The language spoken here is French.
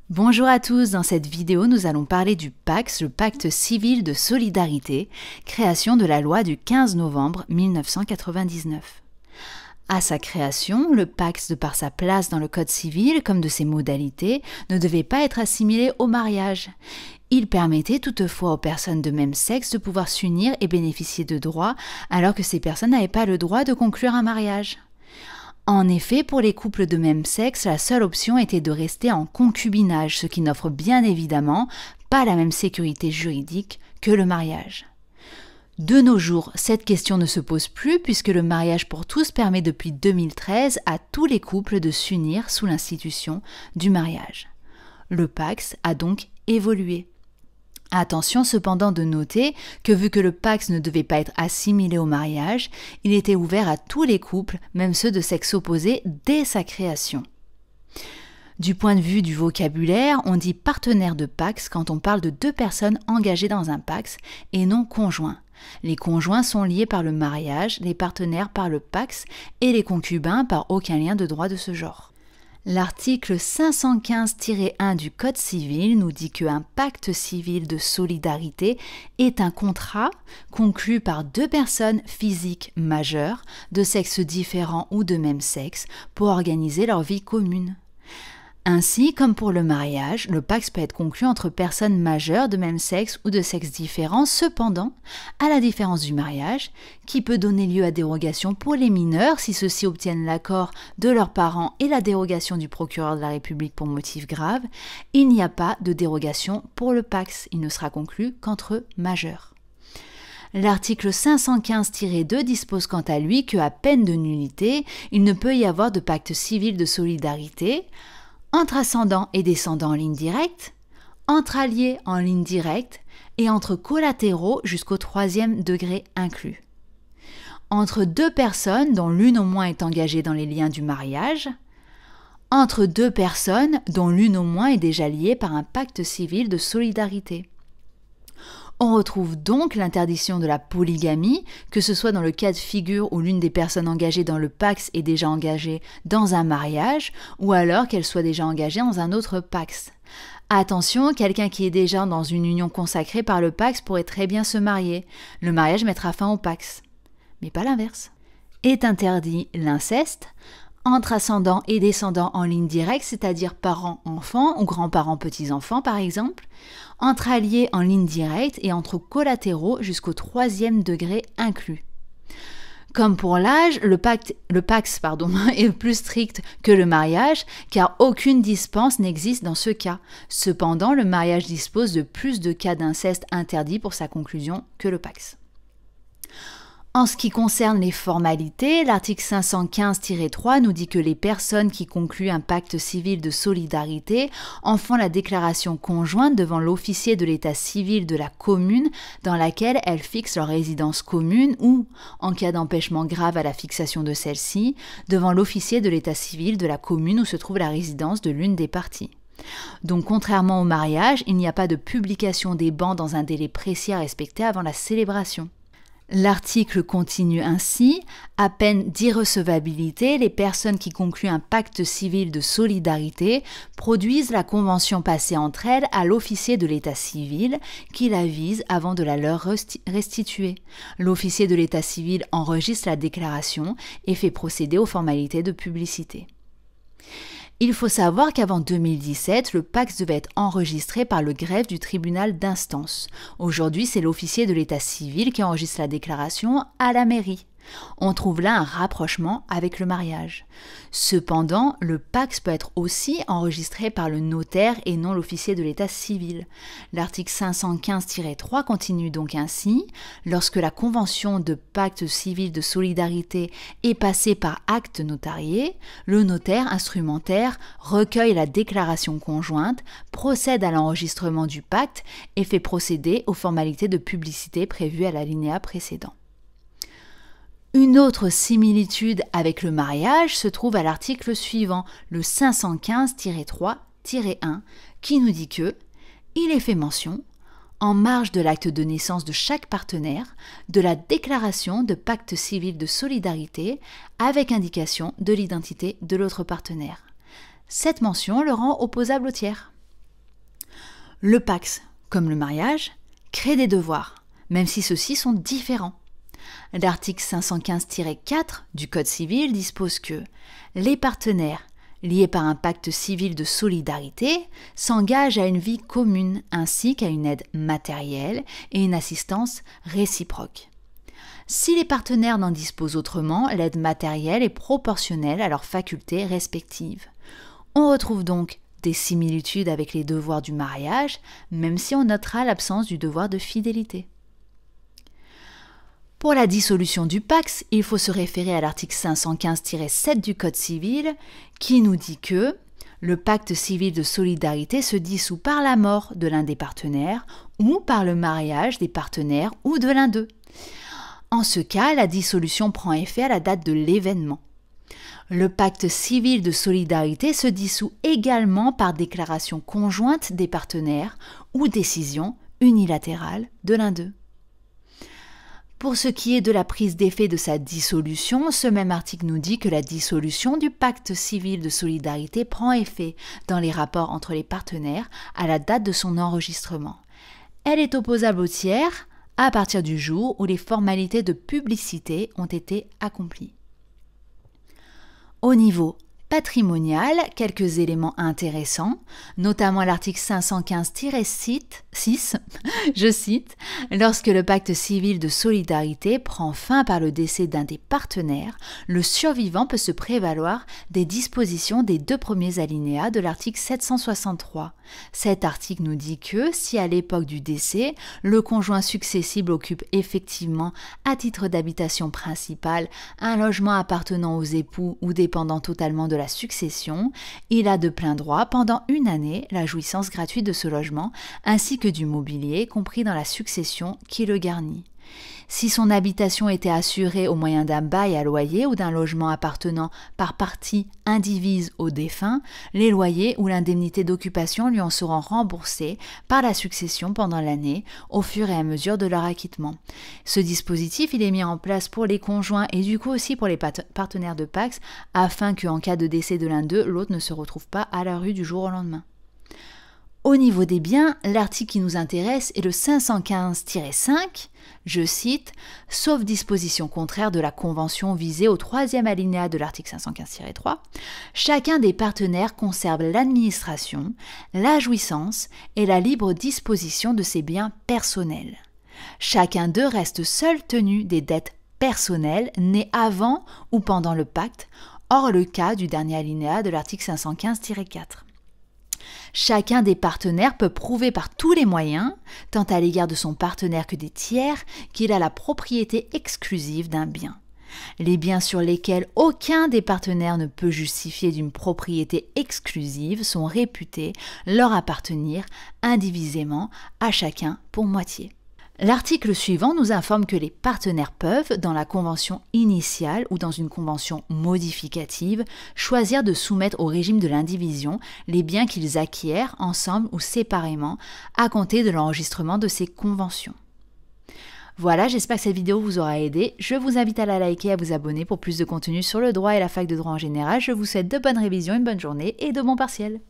Bonjour à tous, dans cette vidéo nous allons parler du PACS, le Pacte civil de solidarité, création de la loi du 15 novembre 1999. À sa création, le PACS, de par sa place dans le Code civil comme de ses modalités, ne devait pas être assimilé au mariage. Il permettait toutefois aux personnes de même sexe de pouvoir s'unir et bénéficier de droits, alors que ces personnes n'avaient pas le droit de conclure un mariage. En effet, pour les couples de même sexe, la seule option était de rester en concubinage, ce qui n'offre bien évidemment pas la même sécurité juridique que le mariage. De nos jours, cette question ne se pose plus puisque le mariage pour tous permet depuis 2013 à tous les couples de s'unir sous l'institution du mariage. Le PACS a donc évolué. Attention cependant de noter que vu que le PACS ne devait pas être assimilé au mariage, il était ouvert à tous les couples, même ceux de sexe opposé, dès sa création. Du point de vue du vocabulaire, on dit partenaire de PACS quand on parle de deux personnes engagées dans un PACS et non conjoints. Les conjoints sont liés par le mariage, les partenaires par le PACS et les concubins par aucun lien de droit de ce genre. L'article 515-1 du Code civil nous dit qu'un pacte civil de solidarité est un contrat conclu par deux personnes physiques majeures, de sexe différent ou de même sexe, pour organiser leur vie commune. Ainsi, comme pour le mariage, le pacte peut être conclu entre personnes majeures de même sexe ou de sexe différent, cependant, à la différence du mariage, qui peut donner lieu à dérogation pour les mineurs si ceux-ci obtiennent l'accord de leurs parents et la dérogation du procureur de la République pour motif grave, il n'y a pas de dérogation pour le pacte, il ne sera conclu qu'entre majeurs. L'article 515-2 dispose quant à lui qu'à peine de nullité, il ne peut y avoir de pacte civil de solidarité entre ascendants et descendants en ligne directe, entre alliés en ligne directe et entre collatéraux jusqu'au 3e degré inclus. Entre deux personnes dont l'une au moins est engagée dans les liens du mariage, entre deux personnes dont l'une au moins est déjà liée par un pacte civil de solidarité. On retrouve donc l'interdiction de la polygamie, que ce soit dans le cas de figure où l'une des personnes engagées dans le PACS est déjà engagée dans un mariage, ou alors qu'elle soit déjà engagée dans un autre PACS. Attention, quelqu'un qui est déjà dans une union consacrée par le PACS pourrait très bien se marier. Le mariage mettra fin au PACS. Mais pas l'inverse. Est interdit l'inceste entre ascendants et descendants en ligne directe, c'est-à-dire parents-enfants ou grands-parents-petits-enfants par exemple, entre alliés en ligne directe et entre collatéraux jusqu'au 3e degré inclus. Comme pour l'âge, le PACS est plus strict que le mariage, car aucune dispense n'existe dans ce cas. Cependant, le mariage dispose de plus de cas d'inceste interdits pour sa conclusion que le PACS. En ce qui concerne les formalités, l'article 515-3 nous dit que les personnes qui concluent un pacte civil de solidarité en font la déclaration conjointe devant l'officier de l'état civil de la commune dans laquelle elles fixent leur résidence commune ou, en cas d'empêchement grave à la fixation de celle-ci, devant l'officier de l'état civil de la commune où se trouve la résidence de l'une des parties. Donc, contrairement au mariage, il n'y a pas de publication des bans dans un délai précis à respecter avant la célébration. L'article continue ainsi, à peine d'irrecevabilité, les personnes qui concluent un pacte civil de solidarité produisent la convention passée entre elles à l'officier de l'état civil qui la vise avant de la leur restituer. L'officier de l'état civil enregistre la déclaration et fait procéder aux formalités de publicité. Il faut savoir qu'avant 2017, le PACS devait être enregistré par le greffe du tribunal d'instance. Aujourd'hui, c'est l'officier de l'état civil qui enregistre la déclaration à la mairie. On trouve là un rapprochement avec le mariage. Cependant, le PACS peut être aussi enregistré par le notaire et non l'officier de l'état civil. L'article 515-3 continue donc ainsi. Lorsque la convention de pacte civil de solidarité est passée par acte notarié, le notaire instrumentaire recueille la déclaration conjointe, procède à l'enregistrement du pacte et fait procéder aux formalités de publicité prévues à l'alinéa précédent. Une autre similitude avec le mariage se trouve à l'article suivant, le 515-3-1, qui nous dit que il est fait mention, en marge de l'acte de naissance de chaque partenaire, de la déclaration de pacte civil de solidarité avec indication de l'identité de l'autre partenaire. Cette mention le rend opposable au tiers. Le Pacs, comme le mariage, crée des devoirs, même si ceux-ci sont différents. L'article 515-4 du Code civil dispose que les partenaires liés par un pacte civil de solidarité s'engagent à une vie commune ainsi qu'à une aide matérielle et une assistance réciproque. Si les partenaires n'en disposent autrement, l'aide matérielle est proportionnelle à leurs facultés respectives. On retrouve donc des similitudes avec les devoirs du mariage, même si on notera l'absence du devoir de fidélité. Pour la dissolution du Pacs, il faut se référer à l'article 515-7 du Code civil qui nous dit que le pacte civil de solidarité se dissout par la mort de l'un des partenaires ou par le mariage des partenaires ou de l'un d'eux. En ce cas, la dissolution prend effet à la date de l'événement. Le pacte civil de solidarité se dissout également par déclaration conjointe des partenaires ou décision unilatérale de l'un d'eux. Pour ce qui est de la prise d'effet de sa dissolution, ce même article nous dit que la dissolution du pacte civil de solidarité prend effet dans les rapports entre les partenaires à la date de son enregistrement. Elle est opposable aux tiers à partir du jour où les formalités de publicité ont été accomplies. Au niveau patrimonial, quelques éléments intéressants, notamment l'article 515-6, je cite, « Lorsque le pacte civil de solidarité prend fin par le décès d'un des partenaires, le survivant peut se prévaloir des dispositions des 2 premiers alinéas de l'article 763. Cet article nous dit que si à l'époque du décès, le conjoint successible occupe effectivement à titre d'habitation principale un logement appartenant aux époux ou dépendant totalement de la succession, il a de plein droit pendant 1 année la jouissance gratuite de ce logement ainsi que du mobilier compris dans la succession qui le garnit. Si son habitation était assurée au moyen d'un bail à loyer ou d'un logement appartenant par partie indivise au défunt, les loyers ou l'indemnité d'occupation lui en seront remboursés par la succession pendant l'année au fur et à mesure de leur acquittement. Ce dispositif, il est mis en place pour les conjoints et du coup aussi pour les partenaires de Pacs afin qu'en cas de décès de l'un d'eux, l'autre ne se retrouve pas à la rue du jour au lendemain. Au niveau des biens, l'article qui nous intéresse est le 515-5, je cite, « Sauf disposition contraire de la convention visée au 3e alinéa de l'article 515-3, chacun des partenaires conserve l'administration, la jouissance et la libre disposition de ses biens personnels. Chacun d'eux reste seul tenu des dettes personnelles nées avant ou pendant le pacte, hors le cas du dernier alinéa de l'article 515-4. Chacun des partenaires peut prouver par tous les moyens, tant à l'égard de son partenaire que des tiers, qu'il a la propriété exclusive d'un bien. Les biens sur lesquels aucun des partenaires ne peut justifier d'une propriété exclusive sont réputés leur appartenir indivisément à chacun pour moitié. L'article suivant nous informe que les partenaires peuvent, dans la convention initiale ou dans une convention modificative, choisir de soumettre au régime de l'indivision les biens qu'ils acquièrent ensemble ou séparément à compter de l'enregistrement de ces conventions. Voilà, j'espère que cette vidéo vous aura aidé. Je vous invite à la liker et à vous abonner pour plus de contenu sur le droit et la fac de droit en général. Je vous souhaite de bonnes révisions, une bonne journée et de bons partiels.